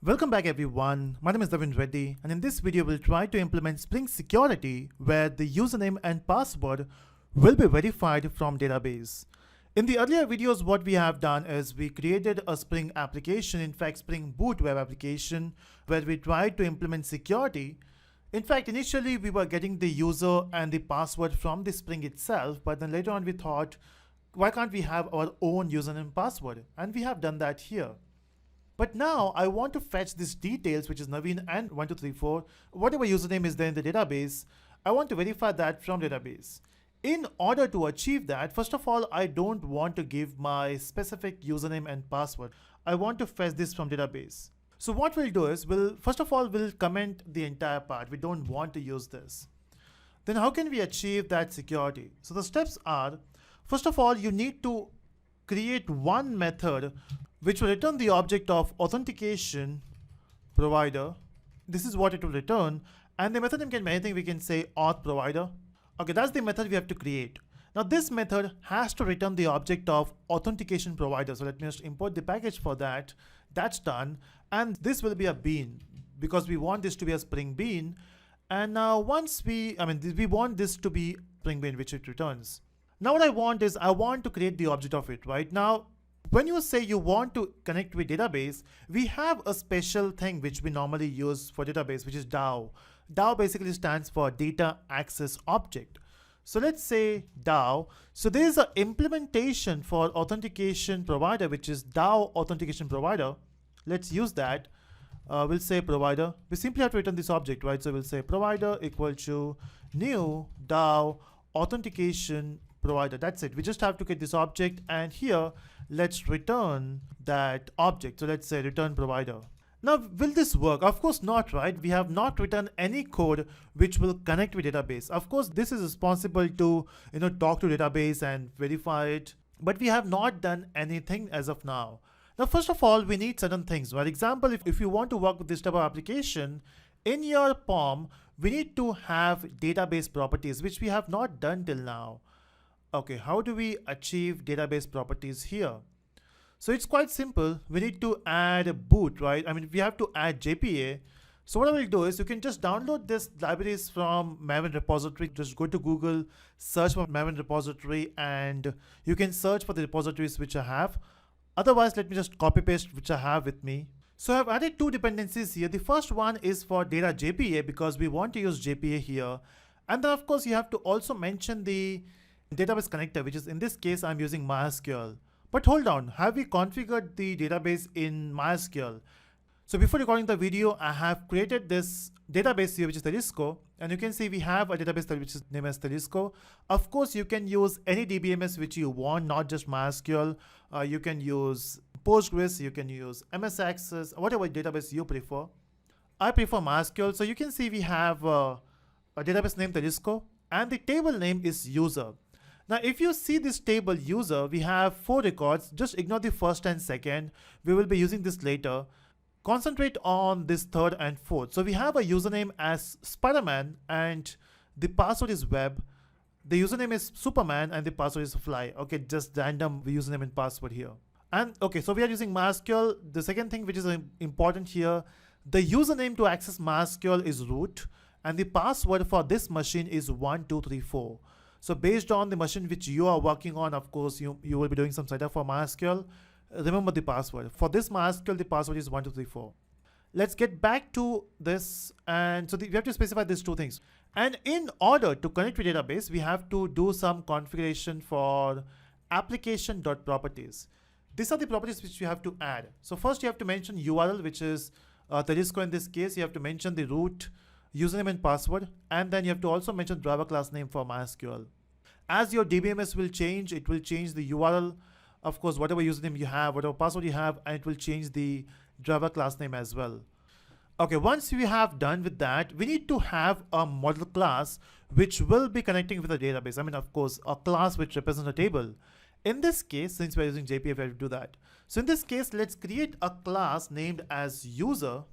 Welcome back everyone, my name is Davin Reddy and in this video we'll try to implement Spring Security where the username and password will be verified from database. In the earlier videos what we have done is we created a Spring application, in fact Spring Boot web application, where we tried to implement security. In fact initially we were getting the user and the password from the Spring itself, but then later on we thought why can't we have our own username and password, and we have done that here. But now I want to fetch these details, which is Naveen and 1234, whatever username is there in the database. I want to verify that from database. In order to achieve that, first of all, I don't want to give my specific username and password. I want to fetch this from database. So what we'll do is, first of all, we'll comment the entire part. We don't want to use this. Then how can we achieve that security? So the steps are, first of all, you need to create one method which will return the object of authentication provider. This is what it will return, and the method name can be anything. We can say auth provider. Okay, that's the method we have to create. Now this method has to return the object of authentication provider. So let me just import the package for that. That's done, and this will be a bean because we want this to be a Spring Bean. And now once we want this to be Spring Bean, which it returns. Now what I want is I want to create the object of it. Right now, when you say you want to connect with database, we have a special thing which we normally use for database, which is DAO. DAO basically stands for Data Access Object. So let's say DAO. So there is an implementation for authentication provider, which is DAO authentication provider. Let's use that. We'll say provider. We simply have to return this object, right? So we'll say provider equal to new DAO authentication provider. That's it. We just have to get this object, and here let's return that object. So let's say return provider. Now will this work? Of course not, right? We have not written any code which will connect with database. Of course this is responsible to talk to database and verify it, but we have not done anything as of now. Now first of all, we need certain things. For example, if you want to work with this type of application, in your POM we need to have database properties, which we have not done till now. Okay, how do we achieve database properties here? So it's quite simple. We need to add a boot, right? We have to add JPA. So what I will do is you can just download this libraries from Maven repository. Just go to Google, search for Maven repository, and you can search for the repositories which I have. Otherwise, let me just copy paste which I have with me. So I've added two dependencies here. The first one is for data JPA because we want to use JPA here. And then of course you have to also mention the database connector, which is in this case I'm using MySQL. But hold on, have we configured the database in MySQL? So before recording the video, I have created this database here, which is Telisco, and you can see we have a database which is named as Telisco. Of course, you can use any DBMS which you want, not just MySQL. You can use Postgres, you can use MS Access, whatever database you prefer. I prefer MySQL. So you can see we have a database named Telisco, and the table name is user. Now, if you see this table user, we have 4 records. Just ignore the first and second. We will be using this later. Concentrate on this third and fourth. So we have a username as Spiderman and the password is web. The username is Superman and the password is fly. Okay, just random username and password here. And okay, so we are using MySQL. The second thing which is important here, the username to access MySQL is root, and the password for this machine is 1234. So based on the machine which you are working on, of course, you will be doing some setup for MySQL. Remember the password. For this MySQL, the password is 1234. Let's get back to this. And so we have to specify these two things. And in order to connect with database, we have to do some configuration for application.properties. These are the properties which you have to add. So first you have to mention URL, which is Telisco in this case. You have to mention the root, username and password, and then you have to also mention driver class name for MySQL. As your DBMS will change, it will change the URL, of course, whatever username you have, whatever password you have, and it will change the driver class name as well. Okay, once we have done with that, we need to have a model class which will be connecting with the database. Of course, a class which represents a table. In this case, since we're using JPA, we have to do that. So in this case, let's create a class named as user.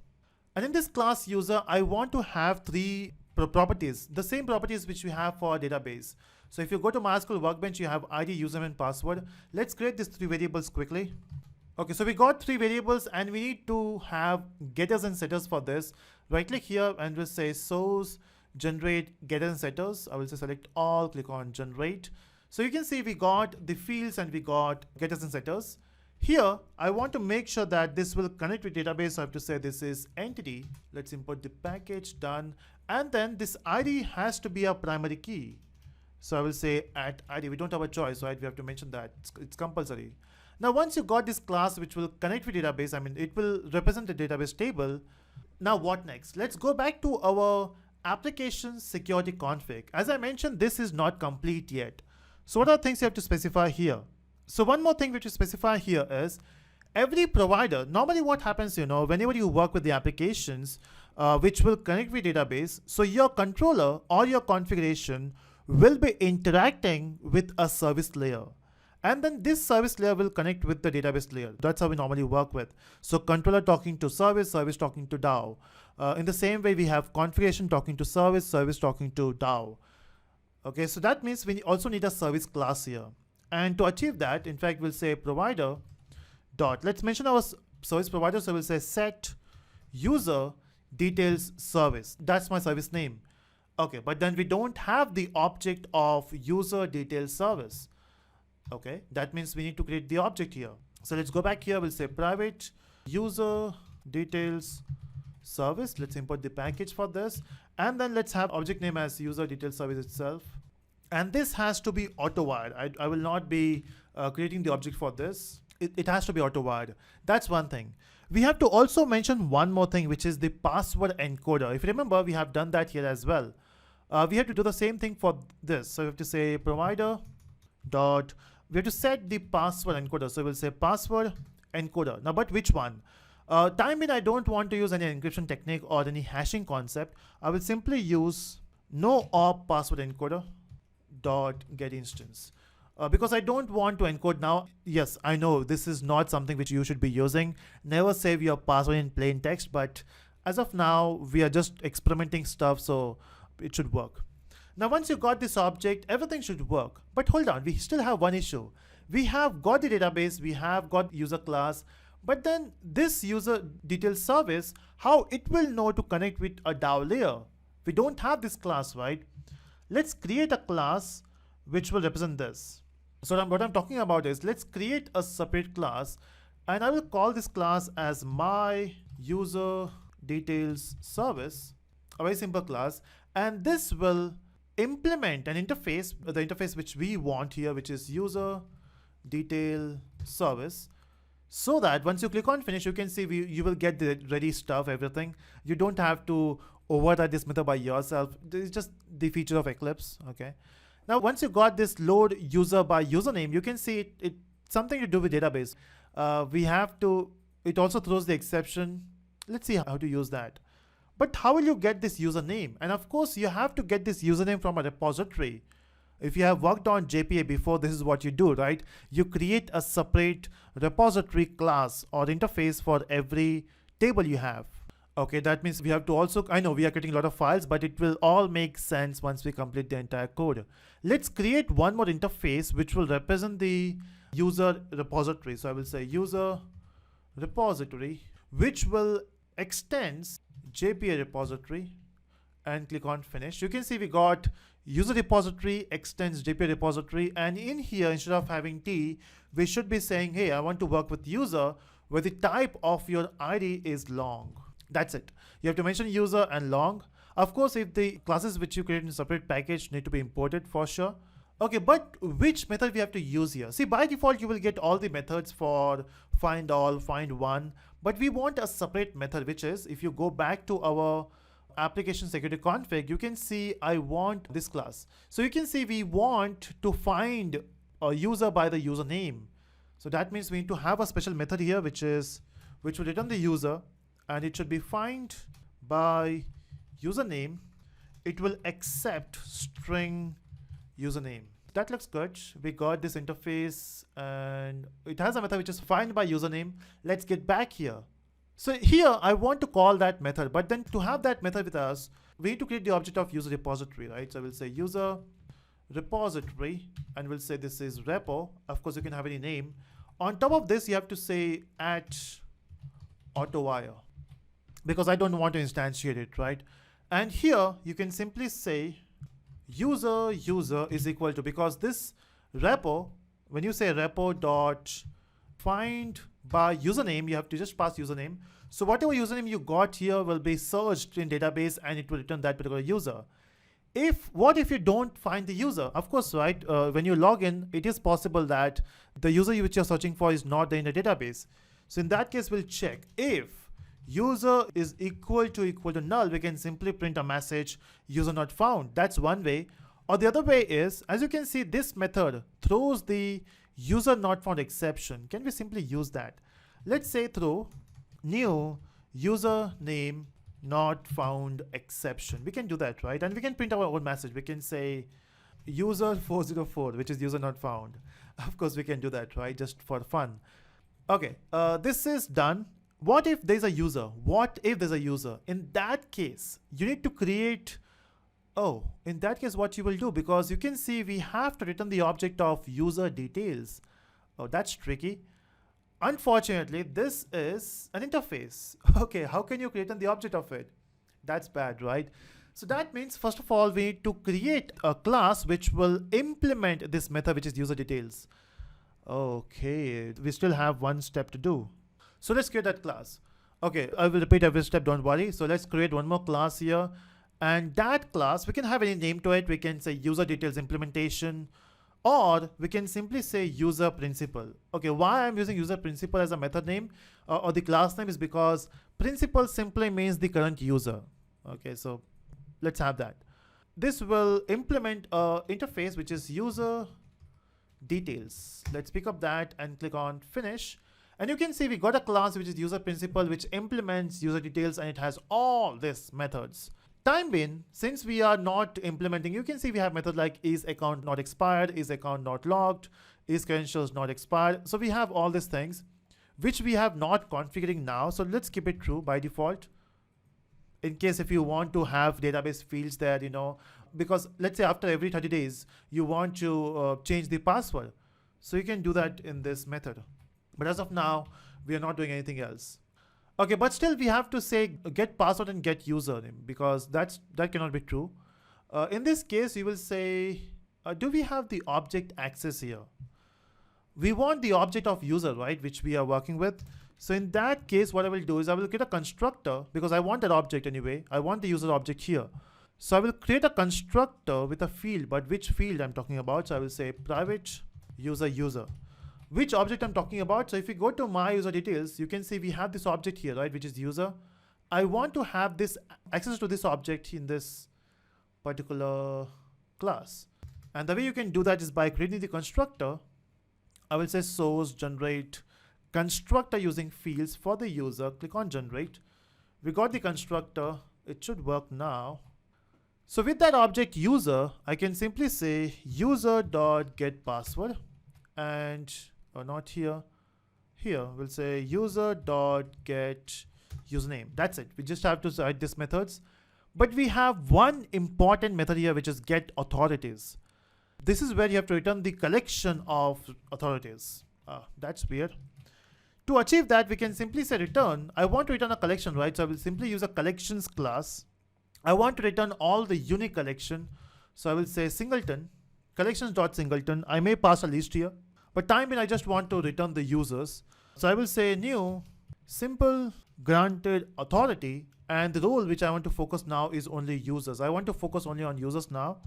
And in this class user, I want to have 3 properties, the same properties which we have for our database. So if you go to MySQL Workbench, you have ID, username, and password. Let's create these 3 variables quickly. Okay, so we got three variables and we need to have getters and setters for this. Right click here and we'll say source generate getters and setters. I will say select all, click on generate. So you can see we got the fields and we got getters and setters. Here, I want to make sure that this will connect with database. So I have to say this is entity. Let's import the package, done. And then this ID has to be a primary key. So I will say at ID, we don't have a choice, right? We have to mention that, it's compulsory. Now, once you got this class which will connect with database, I mean, it will represent the database table. Now what next? Let's go back to our application security config. As I mentioned, this is not complete yet. So what are things you have to specify here? So one more thing which you specify here is every provider, normally what happens, whenever you work with the applications which will connect with database, so your controller or your configuration will be interacting with a service layer. And then this service layer will connect with the database layer. That's how we normally work with. So controller talking to service, service talking to DAO. In the same way, we have configuration talking to service, service talking to DAO. Okay, so that means we also need a service class here. And to achieve that, in fact, we'll say provider dot. Let's mention our service provider. So we'll say set user details service. That's my service name. Okay, but then we don't have the object of user details service. Okay, that means we need to create the object here. So let's go back here. We'll say private user details service. Let's import the package for this. And then let's have object name as user details service itself. And this has to be auto-wired. I will not be creating the object for this. It has to be auto-wired. That's one thing. We have to also mention one more thing, which is the password encoder. If you remember, we have done that here as well. We have to do the same thing for this. So we have to say provider dot. We have to set the password encoder. So we'll say password encoder. Now, but which one? Time being, I don't want to use any encryption technique or any hashing concept. I will simply use no op password encoder dot get instance. Because I don't want to encode now. Yes, I know this is not something which you should be using. Never save your password in plain text, but as of now, we are just experimenting stuff, so it should work. Now, once you got this object, everything should work. But hold on, we still have one issue. We have got the database, we have got user class, but then this user details service, how it will know to connect with a DAO layer? We don't have this class, right? Let's create a class which will represent this. So what I'm talking about is let's create a separate class, and I will call this class as my user details service, a very simple class, and this will implement an interface, the interface which we want here, which is user detail service, so that once you click on finish, you can see you will get the ready stuff, everything. You don't have to override this method by yourself. This is just the feature of Eclipse. Okay. Now, once you got this load user by username, you can see it's something to do with database. It also throws the exception. Let's see how to use that. But how will you get this username? And of course, you have to get this username from a repository. If you have worked on JPA before, this is what you do, right? You create a separate repository class or interface for every table you have. Okay, that means we have to also, I know we are creating a lot of files, but it will all make sense once we complete the entire code. Let's create one more interface which will represent the user repository. So I will say user repository, which will extends JPA repository, and click on finish. You can see we got user repository extends JPA repository, and in here, instead of having T, we should be saying, hey, I want to work with user where the type of your ID is long. That's it. You have to mention user and long. Of course, if the classes which you create in a separate package need to be imported for sure. Okay, but which method we have to use here? See, by default, you will get all the methods for find all, find one, but we want a separate method, which is if you go back to our application security config, you can see I want this class. So you can see we want to find a user by the username. So that means we need to have a special method here, which will return the user, and it should be find by username. It will accept string username. That looks good. We got this interface and it has a method which is find by username. Let's get back here. So here I want to call that method, but then to have that method with us, we need to create the object of user repository, right? So we'll say user repository, and we'll say this is repo. Of course, you can have any name, On top of this, you have to say at AutoWire, because I don't want to instantiate it, right? And here you can simply say user is equal to, because this repo, when you say repo dot find by username, you have to just pass username. So whatever username you got here will be searched in database and it will return that particular user. What if you don't find the user? Of course, right? When you log in, it is possible that the user which you're searching for is not there in the database. So in that case, we'll check if user is equal to null. We can simply print a message user not found. That's one way. Or the other way is, as you can see, this method throws the user not found exception. Can we simply use that? Let's say throw new user name not found exception. We can do that, right? And we can print our own message. We can say user 404, which is user not found. Of course, we can do that, right? Just for fun. Okay, this is done. What if there's a user? What if there's a user? In that case, you need to create, in that case, what you will do, because you can see we have to return the object of user details. Oh, that's tricky. Unfortunately, this is an interface. Okay, how can you create the object of it? That's bad, right? So that means, first of all, we need to create a class which will implement this method, which is user details. Okay, we still have one step to do. So let's create that class. Okay, I will repeat every step, don't worry. So let's create one more class here. And that class, we can have any name to it. We can say user details implementation, or we can simply say user principal. Okay, why I'm using user principal as a method name or the class name is because principal simply means the current user. Okay, so let's have that. This will implement a interface which is user details. Let's pick up that and click on finish. And you can see we got a class which is user principal, which implements user details, and it has all these methods. Time being, since we are not implementing, you can see we have methods like is account not expired, is account not logged, is credentials not expired. So we have all these things which we have not configuring now. So let's keep it true by default. In case if you want to have database fields there, because let's say after every 30 days, you want to change the password. So you can do that in this method. But as of now, we are not doing anything else. Okay, but still we have to say get password and get username, because that cannot be true. In this case, you will say, do we have the object access here? We want the object of user, right, which we are working with. So in that case, what I will do is I will create a constructor, because I want that object anyway. I want the user object here. So I will create a constructor with a field, but which field I'm talking about? So I will say private user. Which object I'm talking about? So if we go to my user details, you can see we have this object here, right, which is user. I want to have this access to this object in this particular class. And the way you can do that is by creating the constructor. I will say source generate constructor using fields for the user. Click on generate. We got the constructor. It should work now. So with that object user, I can simply say user.getPassword, and not here. Here we'll say user.getUsername. That's it. We just have to write these methods. But we have one important method here, which is getAuthorities. This is where you have to return the collection of authorities. That's weird. To achieve that, we can simply say return. I want to return a collection, right? So I will simply use a collections class. I want to return all the unique collection. So I will say singleton, collections.singleton. I may pass a list here, but time being I just want to return the users. So I will say new simple granted authority, and the role which I want to focus now is only users. I want to focus only on users now.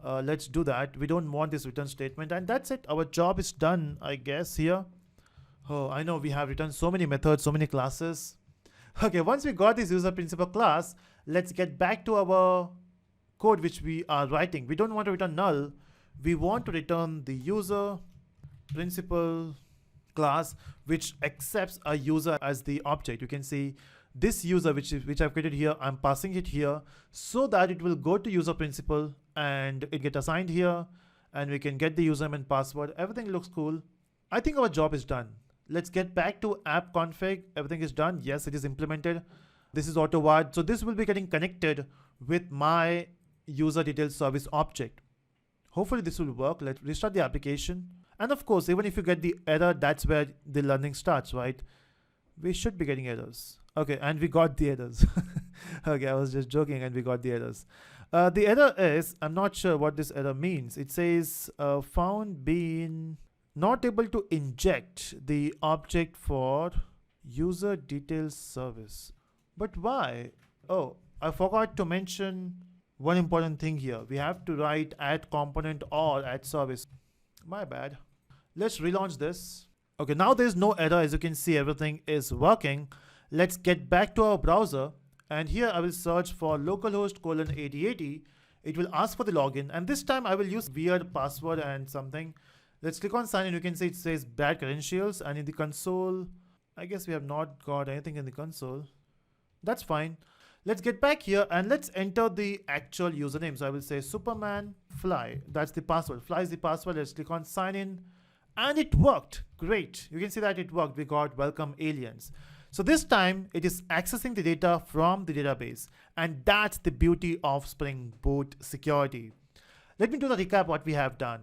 Let's do that. We don't want this return statement, and that's it. Our job is done, I guess, here. Oh, I know we have written so many methods, so many classes. Okay, once we got this user principal class, let's get back to our code which we are writing. We don't want to return null. We want to return the user principal class which accepts a user as the object. You can see this user which I've created here, I'm passing it here so that it will go to user principal and it get assigned here, and we can get the username and password. Everything looks cool. I think our job is done. Let's get back to app config. Everything is done. Yes, it is implemented. This is AutoWire. So this will be getting connected with my user details service object. Hopefully this will work. Let's restart the application. And of course, even if you get the error, that's where the learning starts, right? We should be getting errors. Okay, and we got the errors. Okay, I was just joking, and we got the errors. The error is, I'm not sure what this error means. It says found being not able to inject the object for user details service. But why? Oh, I forgot to mention one important thing here. We have to write add component or add service. My bad. Let's relaunch this. Okay, now there's no error. As you can see, everything is working. Let's get back to our browser, and here I will search for localhost colon 8080. It will ask for the login, and this time I will use weird password and something. Let's click on sign in. You can see it says bad credentials, and in the console, I guess we have not got anything in the console. That's fine. Let's get back here and let's enter the actual username. So I will say Superman Fly. That's the password. Fly is the password. Let's click on sign in, and it worked. Great. You can see that it worked. We got welcome aliens. So this time it is accessing the data from the database, and that's the beauty of Spring Boot security. Let me do the recap what we have done.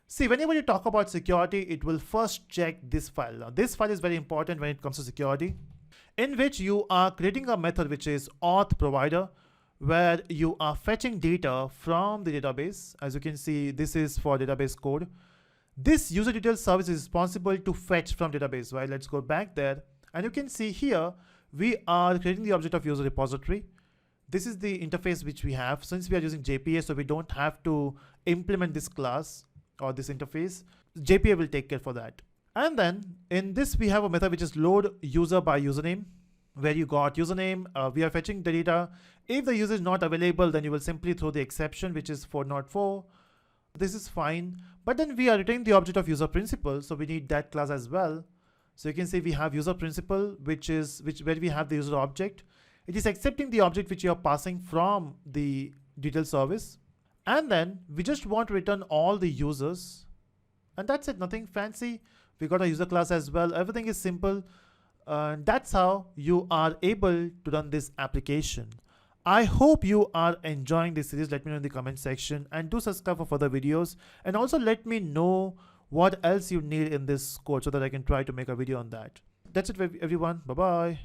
See, whenever you talk about security, it will first check this file. Now, this file is very important when it comes to security, in which you are creating a method which is auth provider, where you are fetching data from the database. As you can see, this is for database code. This user details service is responsible to fetch from database, right? Let's go back there. And you can see here, we are creating the object of user repository. This is the interface which we have. Since we are using JPA, so we don't have to implement this class or this interface. JPA will take care for that. And then in this, we have a method which is load user by username, where you got username. We are fetching the data. If the user is not available, then you will simply throw the exception, which is 404. This is fine. But then we are returning the object of user principal, so we need that class as well. So you can see we have user principal, which is where we have the user object. It is accepting the object which you are passing from the detail service. And then we just want to return all the users. And that's it, nothing fancy. We got a user class as well. Everything is simple. That's how you are able to run this application. I hope you are enjoying this series. Let me know in the comment section, and do subscribe for further videos. And also let me know what else you need in this code so that I can try to make a video on that. That's it, everyone. Bye-bye.